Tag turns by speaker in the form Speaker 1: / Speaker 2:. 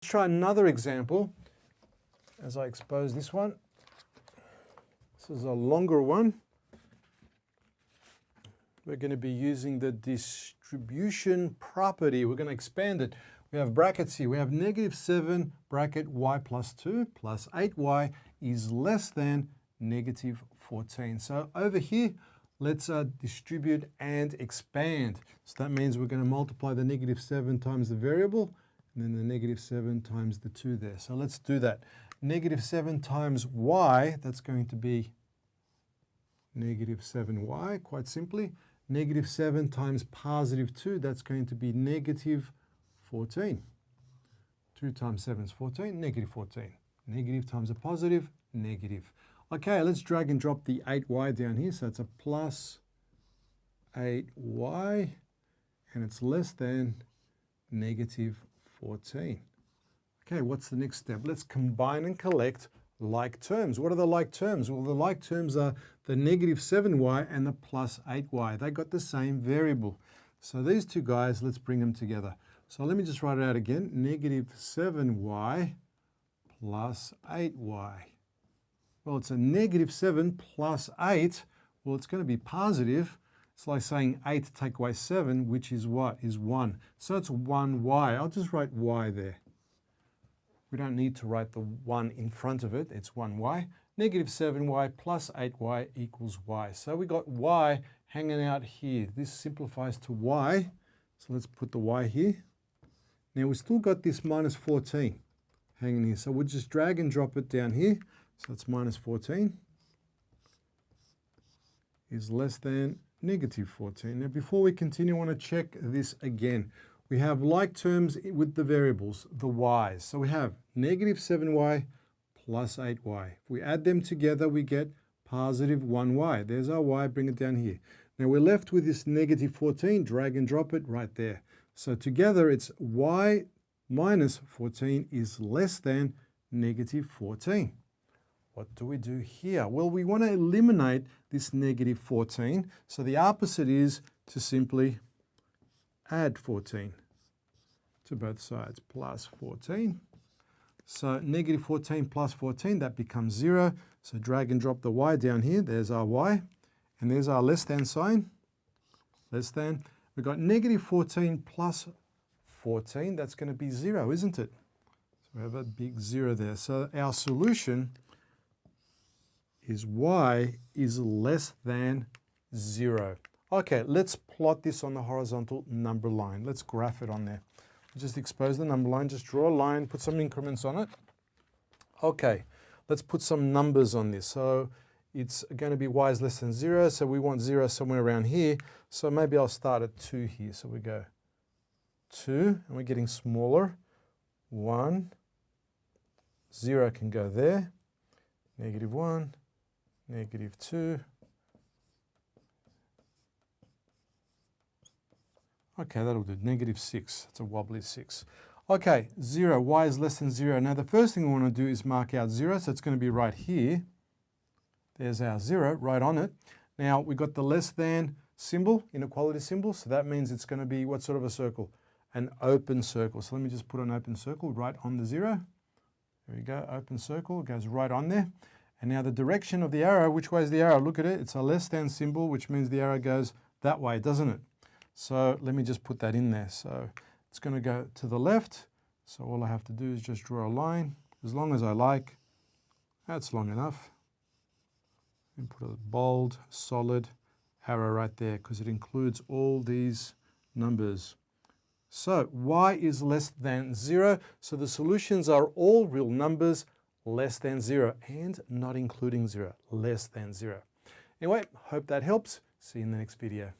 Speaker 1: try another example as I expose this one. This is a longer one. We're going to be using the distribution property. We're going to expand it. We have brackets here. We have -7 bracket y plus 2 plus 8y is less than -14. So over here, let's distribute and expand. So that means we're going to multiply the -7 times the variable, and then the -7 times the 2 there. So let's do that. -7 times y, that's going to be -7y, quite simply. -7 times +2, that's going to be -14. 2 times 7 is 14, -14. Negative times a positive, negative. Okay, let's drag and drop the 8y down here. So it's a plus 8y, and it's less than -14. Okay, what's the next step? Let's combine and collect like terms. What are the like terms? Well, the like terms are the -7y and the plus 8y. They got the same variable. So these two guys, let's bring them together. So let me just write it out again. -7y plus 8y. Well, it's a -7 plus 8. Well, it's going to be positive. It's like saying 8 take away 7, which is what? Is 1. So it's 1y. I'll just write y there. We don't need to write the 1 in front of it. It's 1y. -7y plus 8y equals y. So we got y hanging out here. This simplifies to y. So let's put the y here. Now we've still got this -14 hanging here. So we'll just drag and drop it down here. So it's -14 is less than -14. Now before we continue, I want to check this again. We have like terms with the variables, the y's. So we have -7y plus 8y. If we add them together, we get positive 1y. There's our y, bring it down here. Now we're left with this -14, drag and drop it right there. So together it's y minus 14 is less than -14. What do we do here? Well, we want to eliminate this -14. So the opposite is to simply add 14 to both sides, plus 14. So -14 plus 14, that becomes 0. So drag and drop the y down here. There's our y. And there's our less than sign. Less than. We've got -14 plus 14. That's going to be 0, isn't it? So we have a big 0 there. So our solution is y is less than 0. Okay, let's plot this on the horizontal number line. Let's graph it on there. Just expose the number line, just draw a line, put some increments on it. Okay, let's put some numbers on this. So it's going to be y is less than 0, so we want 0 somewhere around here. So maybe I'll start at 2 here. So we go 2, and we're getting smaller. 1, 0 can go there. -1, -2. Okay, that'll do. -6. That's a wobbly 6. Okay, 0. Y is less than 0. Now the first thing we want to do is mark out 0. So it's going to be right here. There's our 0 right on it. Now we've got the less than symbol, inequality symbol. So that means it's going to be what sort of a circle? An open circle. So let me just put an open circle right on the 0. There we go. Open circle goes right on there. And now the direction of the arrow, which way is the arrow? Look at it. It's a less than symbol, which means the arrow goes that way, doesn't it? So let me just put that in there. So it's going to go to the left. So all I have to do is just draw a line as long as I like. That's long enough. And put a bold, solid arrow right there because it includes all these numbers. So y is less than 0. So the solutions are all real numbers less than 0 and not including 0, less than 0. Anyway, hope that helps. See you in the next video.